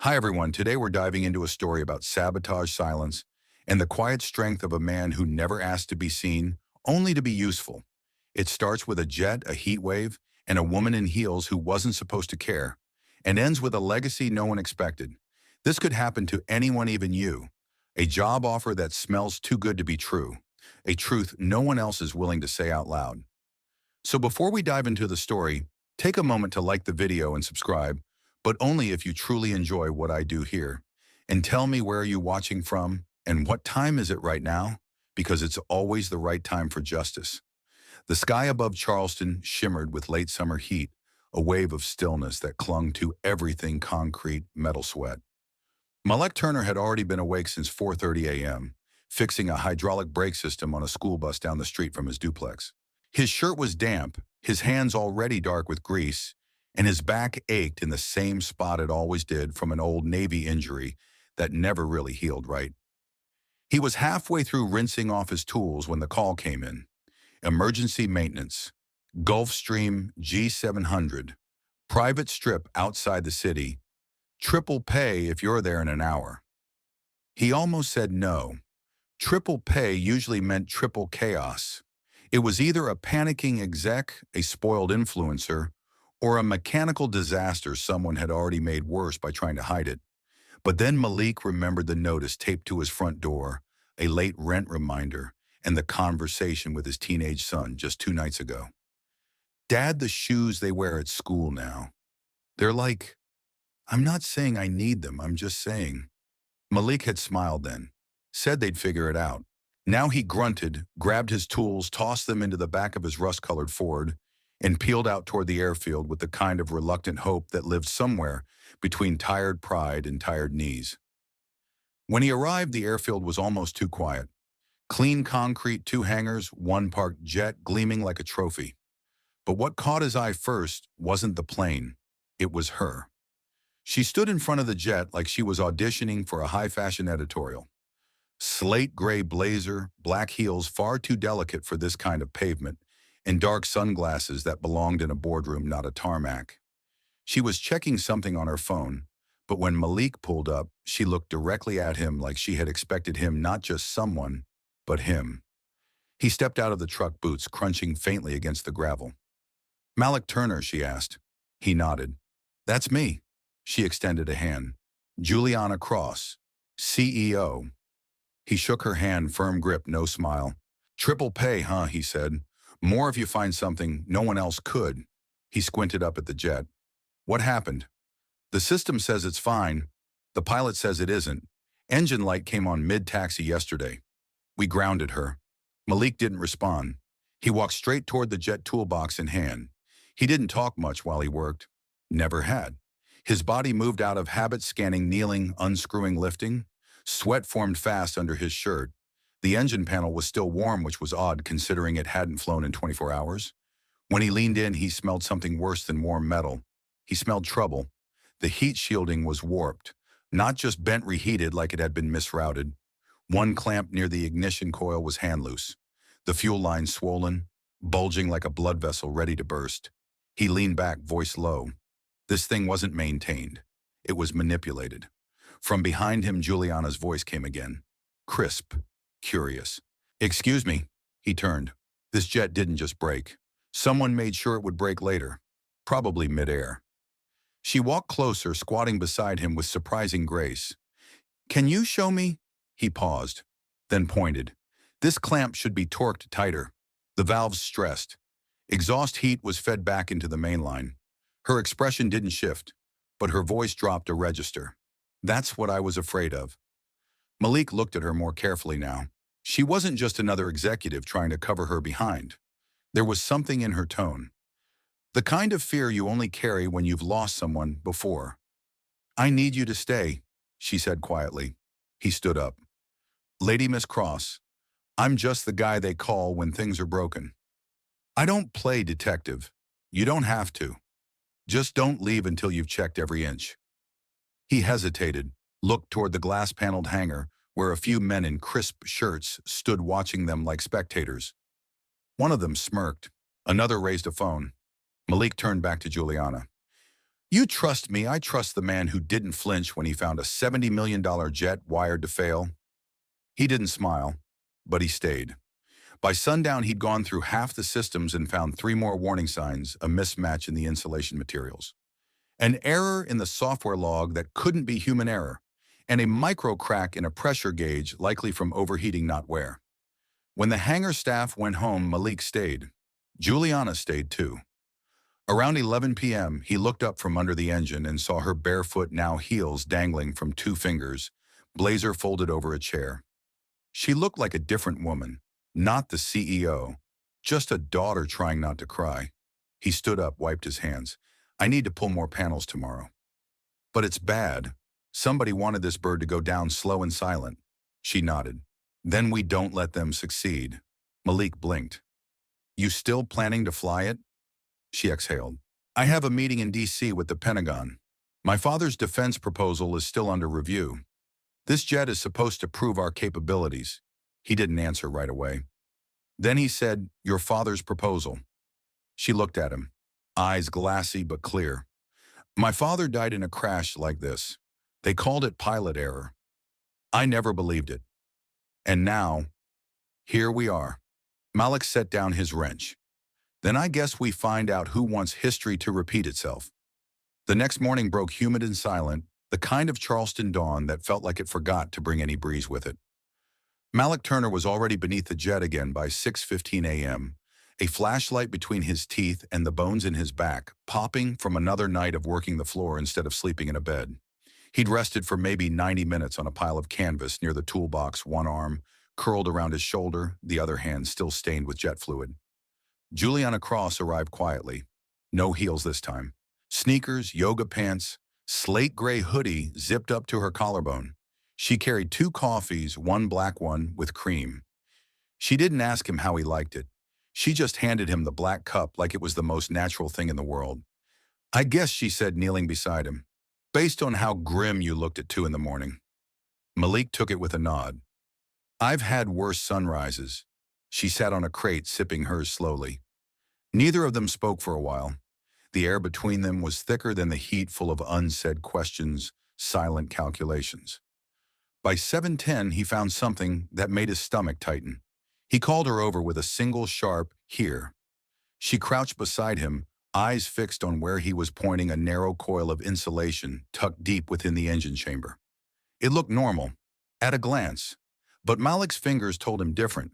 Hi everyone, today we're diving into a story about sabotage silence and the quiet strength of a man who never asked to be seen, only to be useful. It starts with a jet, a heat wave, and a woman in heels who wasn't supposed to care, and ends with a legacy no one expected. This could happen to anyone, even you. A job offer that smells too good to be true, a truth no one else is willing to say out loud. So before we dive into the story, take a moment to like the video and subscribe, but only if you truly enjoy what I do here. And tell me, where are you watching from and what time is it right now? Because it's always the right time for justice. The sky above Charleston shimmered with late summer heat, a wave of stillness that clung to everything concrete, metal sweat. Malek Turner had already been awake since 4:30 a.m., fixing a hydraulic brake system on a school bus down the street from his duplex. His shirt was damp, his hands already dark with grease, and his back ached in the same spot it always did from an old Navy injury that never really healed right. He was halfway through rinsing off his tools when the call came in. Emergency maintenance. Gulfstream G700. Private strip outside the city. Triple pay if you're there in an hour. He almost said no. Triple pay usually meant triple chaos. It was either a panicking exec, a spoiled influencer, or a mechanical disaster someone had already made worse by trying to hide it. But then Malik remembered the notice taped to his front door, a late rent reminder, and the conversation with his teenage son just 2 nights ago. Dad, the shoes they wear at school now. They're like, I'm not saying I need them, I'm just saying. Malik had smiled then, said they'd figure it out. Now he grunted, grabbed his tools, tossed them into the back of his rust-colored Ford, and peeled out toward the airfield with the kind of reluctant hope that lived somewhere between tired pride and tired knees. When he arrived, the airfield was almost too quiet. Clean concrete, two hangars, one parked jet gleaming like a trophy. But what caught his eye first wasn't the plane. It was her. She stood in front of the jet like she was auditioning for a high-fashion editorial. Slate gray blazer, black heels far too delicate for this kind of pavement, and dark sunglasses that belonged in a boardroom, not a tarmac. She was checking something on her phone, but when Malik pulled up, she looked directly at him like she had expected him, not just someone, but him. He stepped out of the truck, boots crunching faintly against the gravel. "Malek Turner," she asked. He nodded. "That's me." She extended a hand. "Juliana Cross, CEO." He shook her hand, firm grip, no smile. "Triple pay, huh?" he said. "More if you find something no one else could." He squinted up at the jet. "What happened?" "The system says it's fine. The pilot says it isn't. Engine light came on mid-taxi yesterday. We grounded her." Malik didn't respond. He walked straight toward the jet toolbox in hand. He didn't talk much while he worked. Never had. His body moved out of habit, scanning, kneeling, unscrewing, lifting. Sweat formed fast under his shirt. The engine panel was still warm, which was odd considering it hadn't flown in 24 hours. When he leaned in, he smelled something worse than warm metal. He smelled trouble. The heat shielding was warped, not just bent reheated like it had been misrouted. One clamp near the ignition coil was hand loose. The fuel line swollen, bulging like a blood vessel ready to burst. He leaned back, voice low. This thing wasn't maintained. It was manipulated. From behind him, Juliana's voice came again. Crisp, curious. "Excuse me." He turned. "This jet didn't just break. Someone made sure it would break later. Probably midair." She walked closer, squatting beside him with surprising grace. "Can you show me?" He paused, then pointed. "This clamp should be torqued tighter." The valves stressed. Exhaust heat was fed back into the mainline. Her expression didn't shift, but her voice dropped a register. "That's what I was afraid of." Malik looked at her more carefully now. She wasn't just another executive trying to cover her behind. There was something in her tone. The kind of fear you only carry when you've lost someone before. "I need you to stay," she said quietly. He stood up. "Lady Miss Cross, I'm just the guy they call when things are broken. I don't play detective. You don't have to. Just don't leave until you've checked every inch." He hesitated, looked toward the glass-paneled hangar where a few men in crisp shirts stood watching them like spectators. One of them smirked. Another raised a phone. Malik turned back to Juliana. You trust me, I trust the man who didn't flinch when he found a $70 million jet wired to fail. He didn't smile, but he stayed. By sundown, he'd gone through half the systems and found 3 more warning signs, a mismatch in the insulation materials, an error in the software log that couldn't be human error, and a micro crack in a pressure gauge likely from overheating not wear. When the hangar staff went home, Malik stayed. Juliana stayed too. Around 11 p.m., he looked up from under the engine and saw her barefoot now heels dangling from 2 fingers, blazer folded over a chair. She looked like a different woman, not the CEO, just a daughter trying not to cry. He stood up, wiped his hands. I need to pull more panels tomorrow. But it's bad. Somebody wanted this bird to go down slow and silent. She nodded. Then we don't let them succeed. Malik blinked. You still planning to fly it? She exhaled. I have a meeting in D.C. with the Pentagon. My father's defense proposal is still under review. This jet is supposed to prove our capabilities. He didn't answer right away. Then he said, your father's proposal. She looked at him, eyes glassy but clear. My father died in a crash like this. They called it pilot error. I never believed it. And now, here we are. Malik set down his wrench. Then I guess we find out who wants history to repeat itself. The next morning broke humid and silent, the kind of Charleston dawn that felt like it forgot to bring any breeze with it. Malik Turner was already beneath the jet again by 6:15 a.m., a flashlight between his teeth and the bones in his back, popping from another night of working the floor instead of sleeping in a bed. He'd rested for maybe 90 minutes on a pile of canvas near the toolbox, one arm curled around his shoulder, the other hand still stained with jet fluid. Juliana Cross arrived quietly. No heels this time. Sneakers, yoga pants, slate gray hoodie zipped up to her collarbone. She carried 2 coffees, one black one with cream. She didn't ask him how he liked it. She just handed him the black cup like it was the most natural thing in the world. I guess, she said, kneeling beside him, based on how grim you looked at 2 in the morning. Malik took it with a nod. I've had worse sunrises. She sat on a crate, sipping hers slowly. Neither of them spoke for a while. The air between them was thicker than the heat, full of unsaid questions, silent calculations. By 7:10, he found something that made his stomach tighten. He called her over with a single sharp, here. She crouched beside him, eyes fixed on where he was pointing a narrow coil of insulation tucked deep within the engine chamber. It looked normal, at a glance, but Malik's fingers told him different.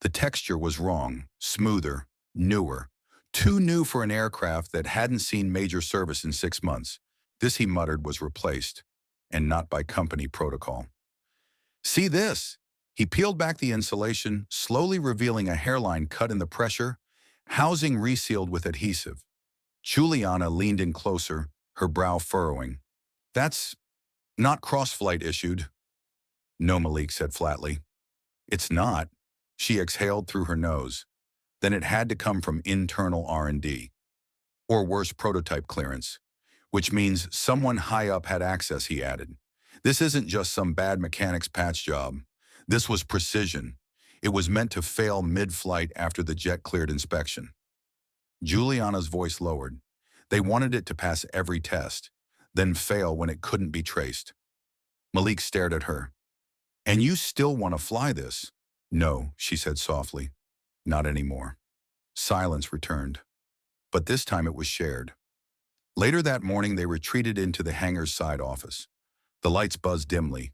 The texture was wrong, smoother, newer, too new for an aircraft that hadn't seen major service in 6 months. This, he muttered, was replaced, and not by company protocol. See this? He peeled back the insulation, slowly revealing a hairline cut in the pressure, housing resealed with adhesive. Juliana leaned in closer, her brow furrowing. That's not cross-flight issued. No, Malik said flatly. It's not. She exhaled through her nose. Then it had to come from internal R&D. Or worse, prototype clearance. Which means someone high up had access, he added. This isn't just some bad mechanics patch job. This was precision. It was meant to fail mid-flight after the jet cleared inspection. Juliana's voice lowered. They wanted it to pass every test, then fail when it couldn't be traced. Malik stared at her. And you still want to fly this? No, she said softly. Not anymore. Silence returned. But this time it was shared. Later that morning, they retreated into the hangar's side office. The lights buzzed dimly.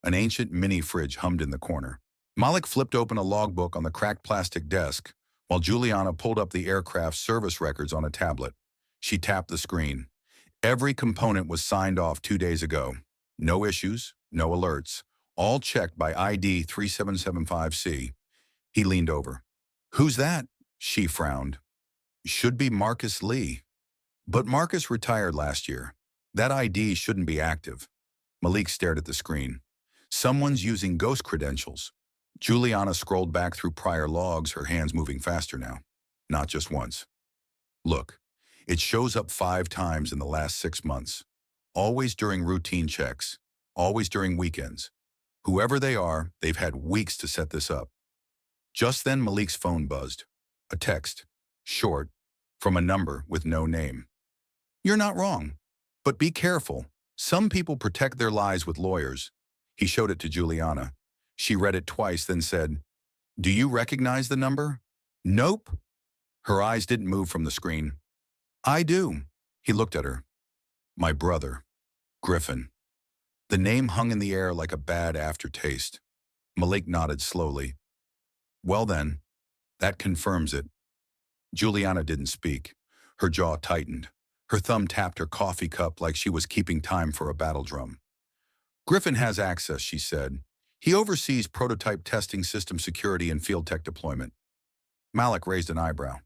An ancient mini-fridge hummed in the corner. Malik flipped open a logbook on the cracked plastic desk, while Juliana pulled up the aircraft's service records on a tablet. She tapped the screen. Every component was signed off 2 days ago. No issues, no alerts. All checked by ID 3775C. He leaned over. Who's that? She frowned. Should be Marcus Lee. But Marcus retired last year. That ID shouldn't be active. Malik stared at the screen. Someone's using ghost credentials. Juliana scrolled back through prior logs, her hands moving faster now. Not just once. Look, it shows up 5 times in the last 6 months. Always during routine checks. Always during weekends. Whoever they are, they've had weeks to set this up. Just then, Malik's phone buzzed. A text, short, from a number with no name. You're not wrong. But be careful. Some people protect their lies with lawyers. He showed it to Juliana. She read it twice, then said, "Do you recognize the number?" "Nope." Her eyes didn't move from the screen. "I do." He looked at her. "My brother, Griffin." The name hung in the air like a bad aftertaste. Malik nodded slowly. "Well then, that confirms it." Juliana didn't speak. Her jaw tightened. Her thumb tapped her coffee cup like she was keeping time for a battle drum. "Griffin has access," she said. "He oversees prototype testing, system security, and field tech deployment." Malik raised an eyebrow.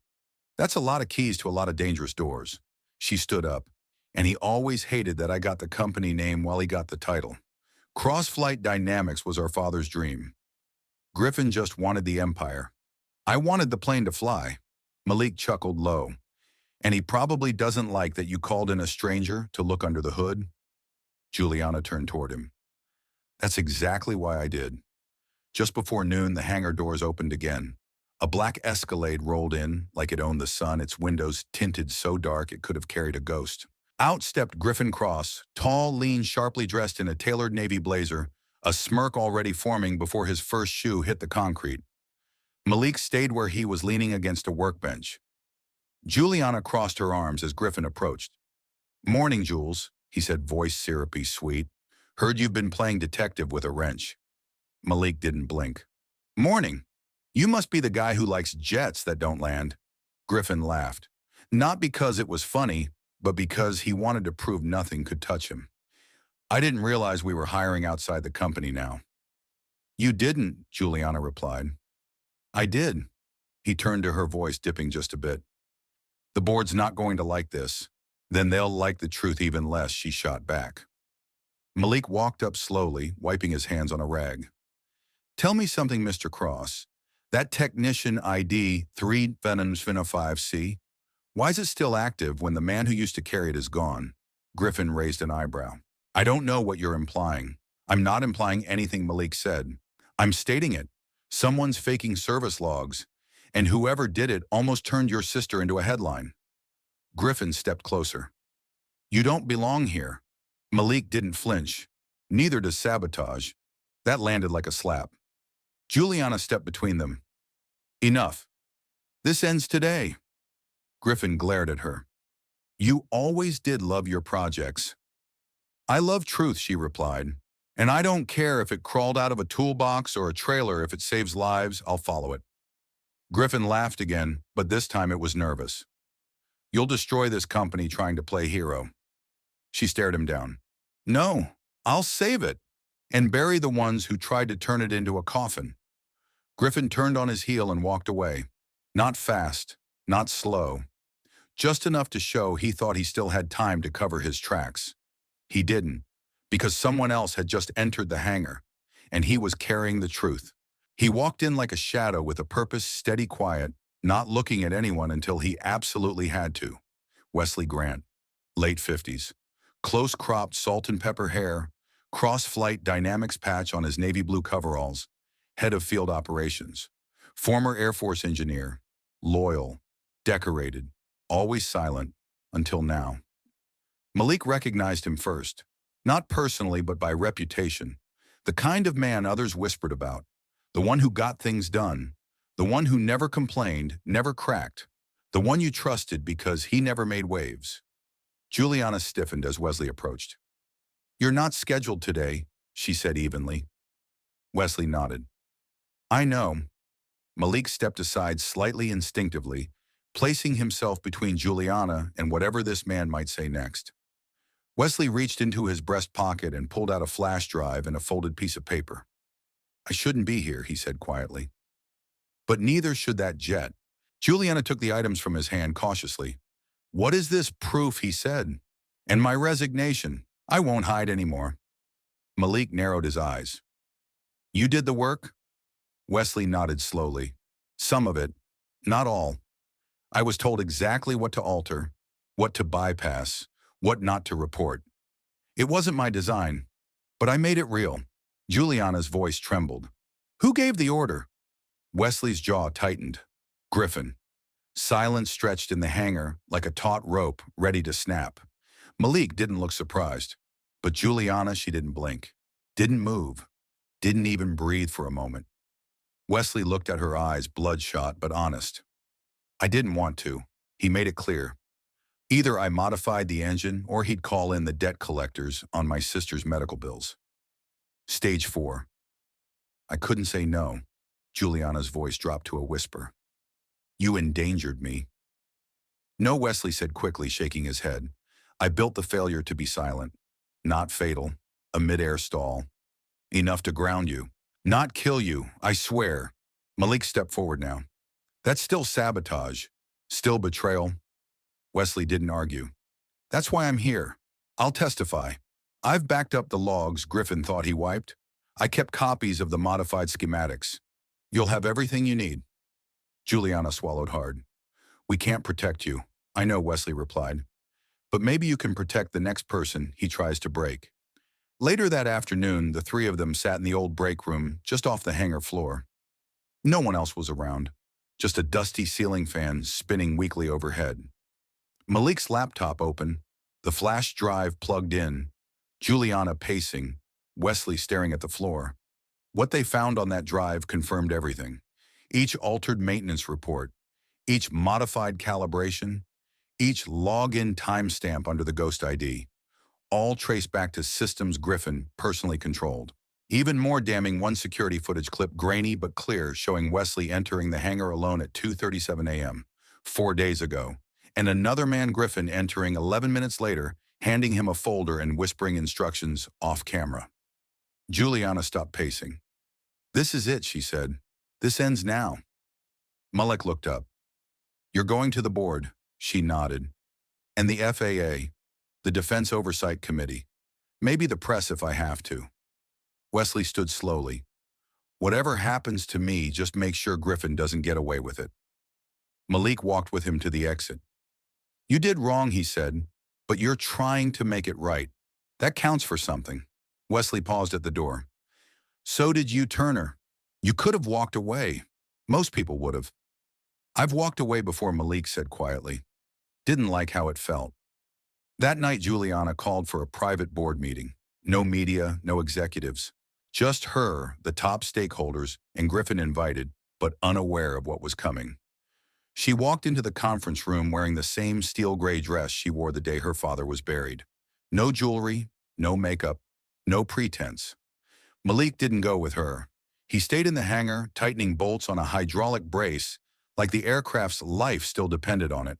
"That's a lot of keys to a lot of dangerous doors." She stood up. "And he always hated that I got the company name while he got the title. Cross-flight dynamics was our father's dream. Griffin just wanted the empire. I wanted the plane to fly." Malik chuckled low. "And he probably doesn't like that you called in a stranger to look under the hood?" Juliana turned toward him. "That's exactly why I did." Just before noon, the hangar doors opened again. A black Escalade rolled in, like it owned the sun, its windows tinted so dark it could have carried a ghost. Out stepped Griffin Cross, tall, lean, sharply dressed in a tailored navy blazer, a smirk already forming before his first shoe hit the concrete. Malik stayed where he was, leaning against a workbench. Juliana crossed her arms as Griffin approached. "Morning, Jules," he said, voice syrupy sweet. "Heard you've been playing detective with a wrench." Malik didn't blink. "Morning. You must be the guy who likes jets that don't land." Griffin laughed. Not because it was funny, but because he wanted to prove nothing could touch him. "I didn't realize we were hiring outside the company now." "You didn't," Juliana replied. "I did." He turned to her, voice dipping just a bit. "The board's not going to like this. Then they'll like the truth even less," she shot back. Malik walked up slowly, wiping his hands on a rag. "Tell me something, Mr. Cross. That technician ID 3-5C, why is it still active when the man who used to carry it is gone?" Griffin raised an eyebrow. "I don't know what you're implying." "I'm not implying anything," Malik said. "I'm stating it. Someone's faking service logs, and whoever did it almost turned your sister into a headline." Griffin stepped closer. "You don't belong here." Malik didn't flinch. "Neither does sabotage." That landed like a slap. Juliana stepped between them. "Enough. This ends today." Griffin glared at her. "You always did love your projects." "I love truth," she replied. "And I don't care if it crawled out of a toolbox or a trailer. If it saves lives, I'll follow it." Griffin laughed again, but this time it was nervous. "You'll destroy this company trying to play hero." She stared him down. "No, I'll save it and bury the ones who tried to turn it into a coffin." Griffin turned on his heel and walked away. Not fast, not slow. Just enough to show he thought he still had time to cover his tracks. He didn't, because someone else had just entered the hangar, and he was carrying the truth. He walked in like a shadow with a purpose, steady, quiet, not looking at anyone until he absolutely had to. Wesley Grant, late 50s. Close-cropped salt and pepper hair, cross-flight dynamics patch on his navy blue coveralls, head of field operations. Former Air Force engineer, loyal, decorated, always silent, until now. Malik recognized him first, not personally but by reputation, the kind of man others whispered about, the one who got things done, the one who never complained, never cracked, the one you trusted because he never made waves. Juliana stiffened as Wesley approached. "You're not scheduled today," she said evenly. Wesley nodded. "I know." Malik stepped aside slightly instinctively, placing himself between Juliana and whatever this man might say next. Wesley reached into his breast pocket and pulled out a flash drive and a folded piece of paper. "I shouldn't be here," he said quietly. "But neither should that jet." Juliana took the items from his hand cautiously. "What is this proof?" he said. "And my resignation. I won't hide anymore." Malik narrowed his eyes. "You did the work?" Wesley nodded slowly. "Some of it. Not all. I was told exactly what to alter, what to bypass, what not to report. It wasn't my design, but I made it real." Juliana's voice trembled. "Who gave the order?" Wesley's jaw tightened. "Griffin." Silence stretched in the hangar like a taut rope ready to snap. Malik didn't look surprised, but Juliana, she didn't blink, didn't move, didn't even breathe for a moment. Wesley looked at her eyes, bloodshot but honest. I didn't want to. He made it clear. Either I modified the engine or he'd call in the debt collectors on my sister's medical bills. Stage 4. I couldn't say no. Juliana's voice dropped to a whisper. You endangered me. No, Wesley said quickly, shaking his head. I built the failure to be silent. Not fatal. A mid-air stall. Enough to ground you. Not kill you, I swear. Malik stepped forward now. That's still sabotage. Still betrayal. Wesley didn't argue. That's why I'm here. I'll testify. I've backed up the logs Griffin thought he wiped. I kept copies of the modified schematics. You'll have everything you need. Juliana swallowed hard. We can't protect you. I know, Wesley replied. But maybe you can protect the next person he tries to break. Later that afternoon, the three of them sat in the old break room just off the hangar floor. No one else was around. Just a dusty ceiling fan spinning weakly overhead. Malik's laptop open, the flash drive plugged in, Juliana pacing, Wesley staring at the floor. What they found on that drive confirmed everything. Each altered maintenance report, each modified calibration, each login timestamp under the Ghost ID, all traced back to systems Griffin personally controlled. Even more damning, one security footage clip, grainy but clear, showing Wesley entering the hangar alone at 2:37 a.m., 4 days ago, and another man, Griffin, entering 11 minutes later, handing him a folder and whispering instructions off camera. Juliana stopped pacing. This is it, she said. This ends now. Malik looked up. You're going to the board, she nodded. And the FAA, the Defense Oversight Committee. Maybe the press if I have to. Wesley stood slowly. Whatever happens to me, just make sure Griffin doesn't get away with it. Malik walked with him to the exit. You did wrong, he said, but you're trying to make it right. That counts for something. Wesley paused at the door. So did you, Turner. You could have walked away. Most people would have. I've walked away before, Malik said quietly. Didn't like how it felt. That night, Juliana called for a private board meeting. No media, no executives. Just her, the top stakeholders, and Griffin invited, but unaware of what was coming. She walked into the conference room wearing the same steel gray dress she wore the day her father was buried. No jewelry, no makeup, no pretense. Malik didn't go with her. He stayed in the hangar, tightening bolts on a hydraulic brace, like the aircraft's life still depended on it.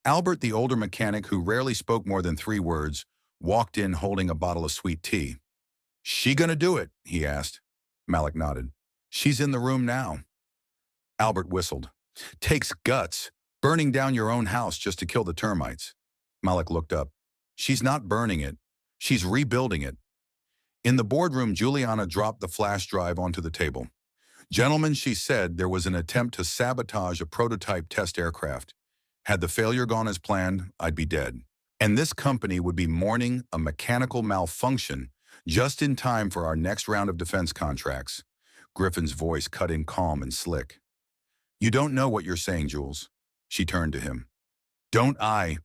Albert, the older mechanic who rarely spoke more than 3 words, walked in holding a bottle of sweet tea. She gonna do it? He asked. Malik nodded. She's in the room now. Albert whistled. Takes guts, burning down your own house just to kill the termites. Malik looked up. She's not burning it. She's rebuilding it. In the boardroom, Juliana dropped the flash drive onto the table. Gentlemen, she said, there was an attempt to sabotage a prototype test aircraft. Had the failure gone as planned, I'd be dead. And this company would be mourning a mechanical malfunction just in time for our next round of defense contracts. Griffin's voice cut in calm and slick. You don't know what you're saying, Jules. She turned to him. Don't I?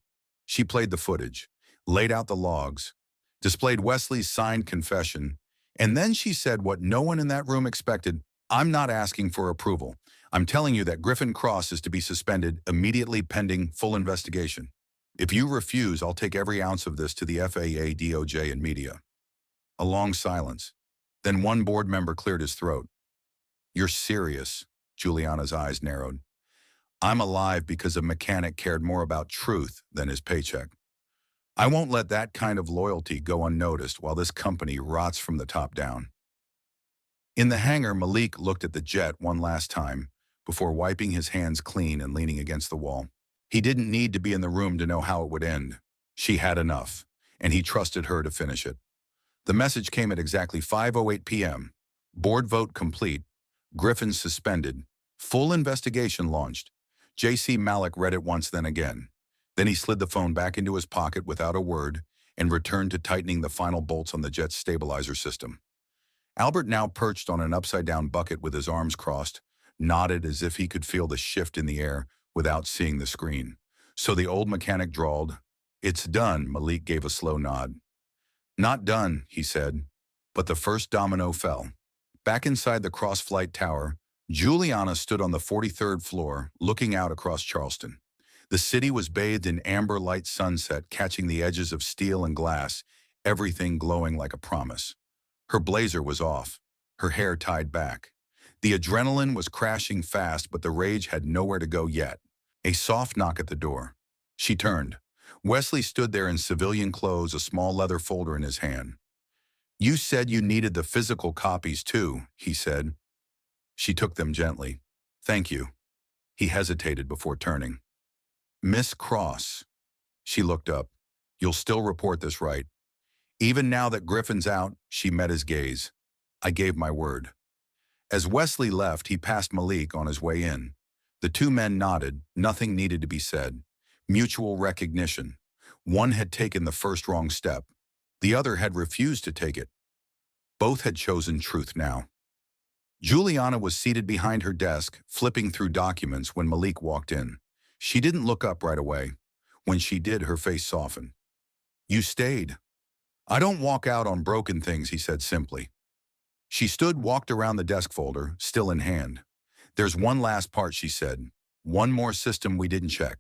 She played the footage, laid out the logs, displayed Wesley's signed confession, and then she said what no one in that room expected. I'm not asking for approval. I'm telling you that Griffin Cross is to be suspended immediately pending full investigation. If you refuse, I'll take every ounce of this to the FAA, DOJ, and media. A long silence. Then one board member cleared his throat. You're serious. Juliana's eyes narrowed. I'm alive because a mechanic cared more about truth than his paycheck. I won't let that kind of loyalty go unnoticed while this company rots from the top down. In the hangar, Malik looked at the jet one last time before wiping his hands clean and leaning against the wall. He didn't need to be in the room to know how it would end. She had enough, and he trusted her to finish it. The message came at exactly 5:08 p.m. Board vote complete. Griffin suspended. Full investigation launched. J.C. Malik read it once, then again. Then he slid the phone back into his pocket without a word and returned to tightening the final bolts on the jet's stabilizer system. Albert, now perched on an upside-down bucket with his arms crossed, nodded as if he could feel the shift in the air without seeing the screen. So the old mechanic drawled, It's done, Malik gave a slow nod. Not done, he said, but the first domino fell. Back inside the cross-flight tower, Juliana stood on the 43rd floor, looking out across Charleston. The city was bathed in amber light sunset, catching the edges of steel and glass, everything glowing like a promise. Her blazer was off, her hair tied back. The adrenaline was crashing fast, but the rage had nowhere to go yet. A soft knock at the door. She turned. Wesley stood there in civilian clothes, a small leather folder in his hand. You said you needed the physical copies too, he said. She took them gently. Thank you. He hesitated before turning. Miss Cross. She looked up. You'll still report this, right? Even now that Griffin's out, she met his gaze. I gave my word. As Wesley left, he passed Malik on his way in. The two men nodded, nothing needed to be said. Mutual recognition. One had taken the first wrong step. The other had refused to take it. Both had chosen truth now. Juliana was seated behind her desk, flipping through documents when Malik walked in. She didn't look up right away. When she did, her face softened. You stayed. I don't walk out on broken things, he said simply. She stood, walked around the desk folder, still in hand. There's one last part, she said. One more system we didn't check.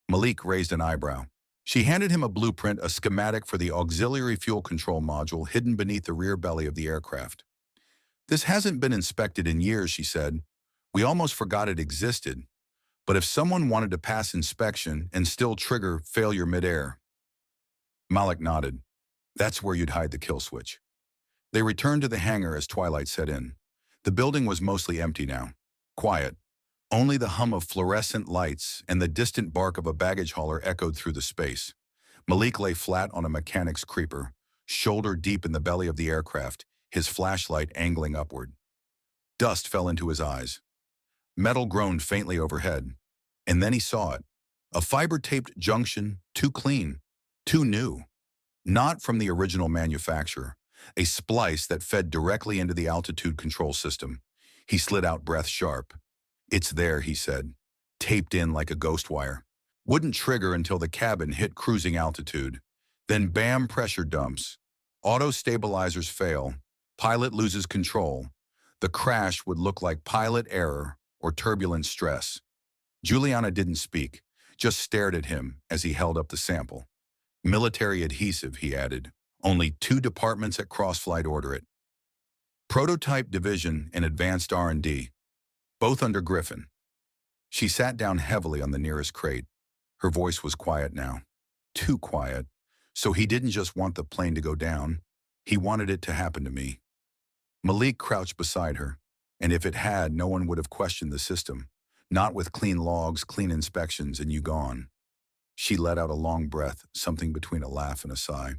Malik raised an eyebrow. She handed him a blueprint, a schematic for the auxiliary fuel control module hidden beneath the rear belly of the aircraft. This hasn't been inspected in years, she said. We almost forgot it existed. But if someone wanted to pass inspection and still trigger failure midair. Malik nodded. That's where you'd hide the kill switch. They returned to the hangar as twilight set in. The building was mostly empty now. Quiet. Only the hum of fluorescent lights and the distant bark of a baggage hauler echoed through the space. Malik lay flat on a mechanic's creeper, shoulder deep in the belly of the aircraft, his flashlight angling upward. Dust fell into his eyes. Metal groaned faintly overhead. And then he saw it. A fiber-taped junction, too clean, too new. Not from the original manufacturer. A splice that fed directly into the altitude control system. He slid out, breath sharp. It's there, he said, taped in like a ghost wire. Wouldn't trigger until the cabin hit cruising altitude. Then bam, pressure dumps. Auto stabilizers fail. Pilot loses control. The crash would look like pilot error or turbulent stress. Juliana didn't speak, just stared at him as he held up the sample. Military adhesive, he added. Only 2 departments at Crossflight order it. Prototype Division and Advanced R&D. Both under Griffin. She sat down heavily on the nearest crate. Her voice was quiet now. Too quiet. So he didn't just want the plane to go down. He wanted it to happen to me. Malik crouched beside her, and if it had, no one would have questioned the system. Not with clean logs, clean inspections, and you gone. She let out a long breath, something between a laugh and a sigh.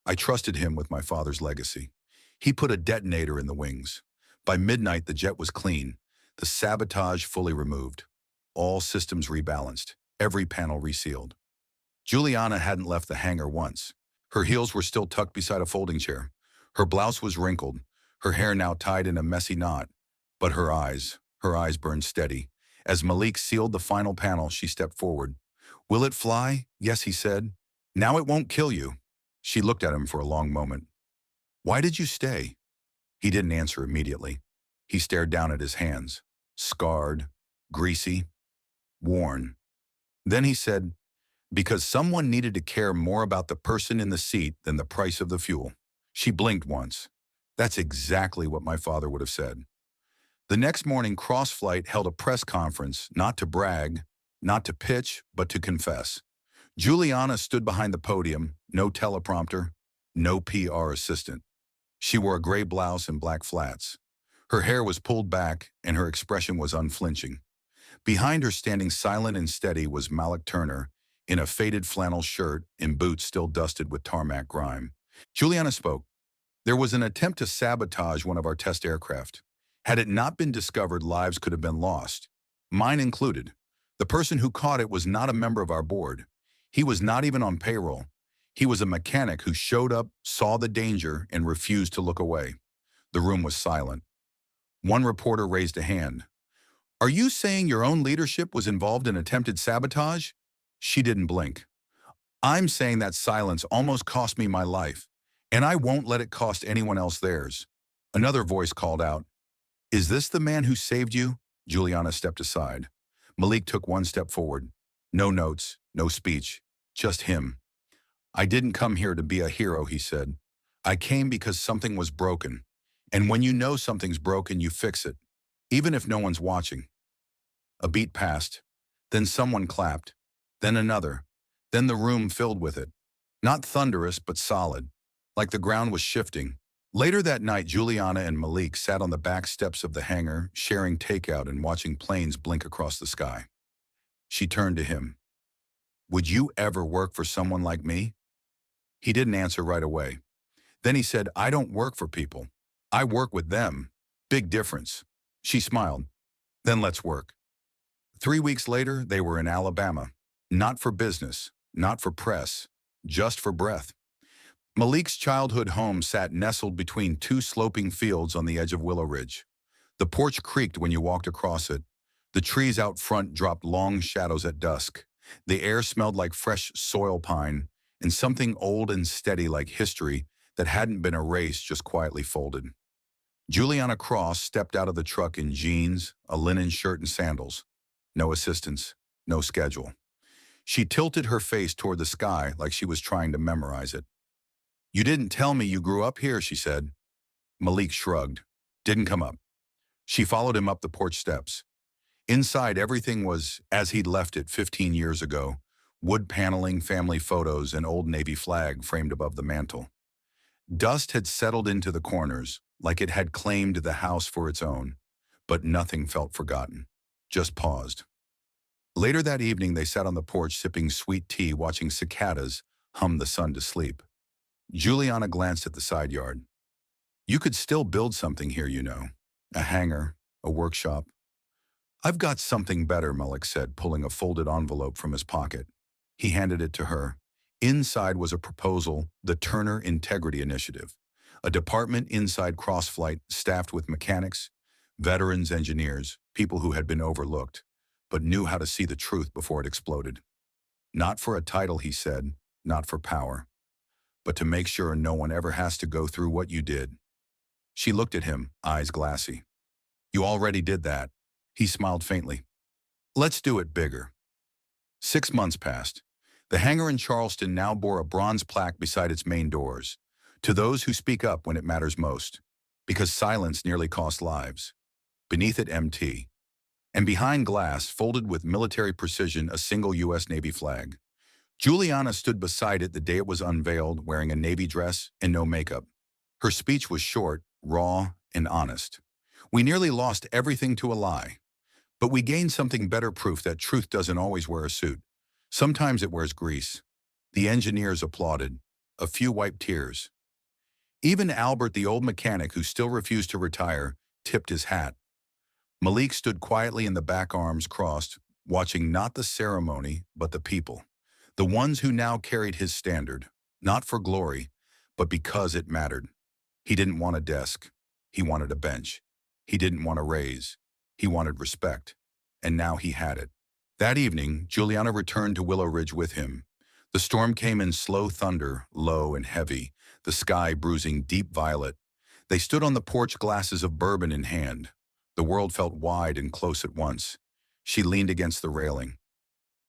I trusted him with my father's legacy. He put a detonator in the wings. By midnight, the jet was clean. The sabotage fully removed. All systems rebalanced. Every panel resealed. Juliana hadn't left the hangar once. Her heels were still tucked beside a folding chair. Her blouse was wrinkled, her hair now tied in a messy knot. But her eyes burned steady. As Malik sealed the final panel, she stepped forward. Will it fly? Yes, he said. Now it won't kill you. She looked at him for a long moment. Why did you stay? He didn't answer immediately. He stared down at his hands. Scarred, greasy, worn. Then he said, because someone needed to care more about the person in the seat than the price of the fuel. She blinked once. That's exactly what my father would have said. The next morning, Crossflight held a press conference, not to brag, not to pitch, but to confess. Juliana stood behind the podium, no teleprompter, no PR assistant. She wore a gray blouse and black flats. Her hair was pulled back, and her expression was unflinching. Behind her, standing silent and steady, was Malik Turner, in a faded flannel shirt and boots still dusted with tarmac grime. Juliana spoke. There was an attempt to sabotage one of our test aircraft. Had it not been discovered, lives could have been lost. Mine included. The person who caught it was not a member of our board. He was not even on payroll. He was a mechanic who showed up, saw the danger, and refused to look away. The room was silent. One reporter raised a hand. Are you saying your own leadership was involved in attempted sabotage? She didn't blink. I'm saying that silence almost cost me my life, and I won't let it cost anyone else theirs. Another voice called out, "Is this the man who saved you?" Juliana stepped aside. Malik took one step forward. No notes, no speech, just him. "I didn't come here to be a hero," he said. "I came because something was broken. And when you know something's broken, you fix it, even if no one's watching." A beat passed. Then someone clapped. Then another. Then the room filled with it. Not thunderous, but solid, like the ground was shifting. Later that night, Juliana and Malik sat on the back steps of the hangar, sharing takeout and watching planes blink across the sky. She turned to him. "Would you ever work for someone like me?" He didn't answer right away. Then he said, "I don't work for people. I work with them. Big difference." She smiled. "Then let's work." 3 weeks later, they were in Alabama. Not for business, not for press, just for breath. Malik's childhood home sat nestled between two sloping fields on the edge of Willow Ridge. The porch creaked when you walked across it. The trees out front dropped long shadows at dusk. The air smelled like fresh soil pine and something old and steady like history that hadn't been erased, just quietly folded. Juliana Cross stepped out of the truck in jeans, a linen shirt, and sandals. No assistance, no schedule. She tilted her face toward the sky like she was trying to memorize it. "You didn't tell me you grew up here," she said. Malik shrugged. Didn't come up. She followed him up the porch steps. Inside, everything was as he'd left it 15 years ago. Wood paneling, family photos, and old Navy flag framed above the mantel. Dust had settled into the corners, like it had claimed the house for its own. But nothing felt forgotten, just paused. Later that evening, they sat on the porch sipping sweet tea, watching cicadas hum the sun to sleep. Juliana glanced at the side yard. "You could still build something here, you know. A hangar, a workshop." "I've got something better," Malik said, pulling a folded envelope from his pocket. He handed it to her. Inside was a proposal, the Turner Integrity Initiative, a department inside CrossFlight staffed with mechanics, veterans, engineers, people who had been overlooked, but knew how to see the truth before it exploded. "Not for a title," he said, "not for power, but to make sure no one ever has to go through what you did." She looked at him, eyes glassy. "You already did that." He smiled faintly. "Let's do it bigger." 6 months passed. The hangar in Charleston now bore a bronze plaque beside its main doors. "To those who speak up when it matters most, because silence nearly cost lives." Beneath it, MT. And behind glass, folded with military precision, a single U.S. Navy flag. Juliana stood beside it the day it was unveiled, wearing a Navy dress and no makeup. Her speech was short, raw, and honest. "We nearly lost everything to a lie. But we gained something better, proof that truth doesn't always wear a suit. Sometimes it wears grease." The engineers applauded. A few wiped tears. Even Albert, the old mechanic who still refused to retire, tipped his hat. Malik stood quietly in the back, arms crossed, watching not the ceremony, but the people. The ones who now carried his standard, not for glory, but because it mattered. He didn't want a desk. He wanted a bench. He didn't want a raise. He wanted respect. And now he had it. That evening, Juliana returned to Willow Ridge with him. The storm came in slow thunder, low and heavy, the sky bruising deep violet. They stood on the porch, glasses of bourbon in hand. The world felt wide and close at once. She leaned against the railing.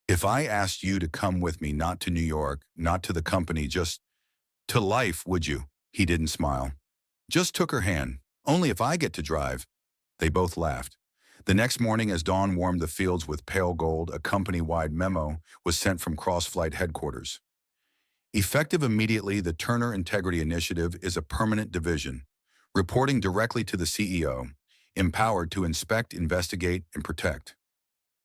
"If I asked you to come with me, not to New York, not to the company, just to life, would you?" He didn't smile. Just took her hand. "Only if I get to drive." They both laughed. The next morning, as dawn warmed the fields with pale gold, a company-wide memo was sent from CrossFlight headquarters. Effective immediately, the Turner Integrity Initiative is a permanent division, reporting directly to the CEO, empowered to inspect, investigate, and protect.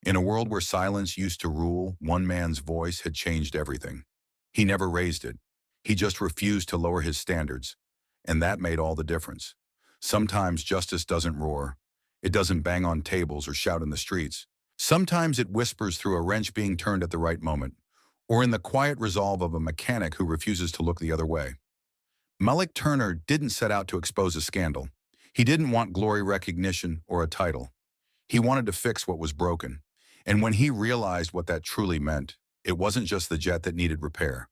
In a world where silence used to rule, one man's voice had changed everything. He never raised it. He just refused to lower his standards. And that made all the difference. Sometimes justice doesn't roar. It doesn't bang on tables or shout in the streets. Sometimes it whispers through a wrench being turned at the right moment, or in the quiet resolve of a mechanic who refuses to look the other way. Malik Turner didn't set out to expose a scandal. He didn't want glory, recognition, or a title. He wanted to fix what was broken. And when he realized what that truly meant, It wasn't just the jet that needed repair.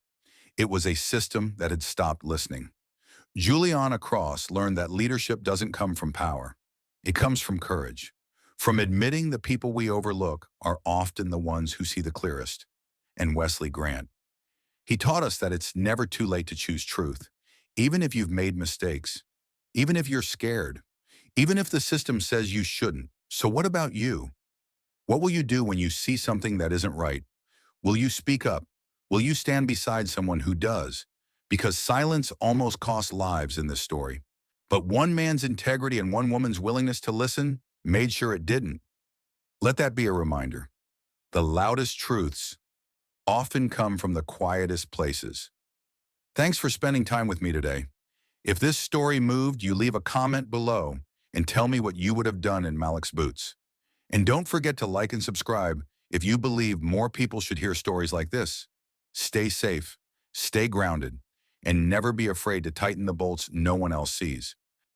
It was a system that had stopped listening. Juliana Cross learned that leadership doesn't come from power. It comes from courage, from admitting the people we overlook are often the ones who see the clearest. And Wesley Grant. He taught us that it's never too late to choose truth, even if you've made mistakes, even if you're scared, even if the system says you shouldn't. So what about you? What will you do when you see something that isn't right? Will you speak up? Will you stand beside someone who does? Because silence almost cost lives in this story. But one man's integrity and one woman's willingness to listen made sure it didn't. Let that be a reminder. The loudest truths often come from the quietest places. Thanks for spending time with me today. If this story moved you, leave a comment below and tell me what you would have done in Malik's boots. And don't forget to like and subscribe if you believe more people should hear stories like this. Stay safe, stay grounded, and never be afraid to tighten the bolts no one else sees.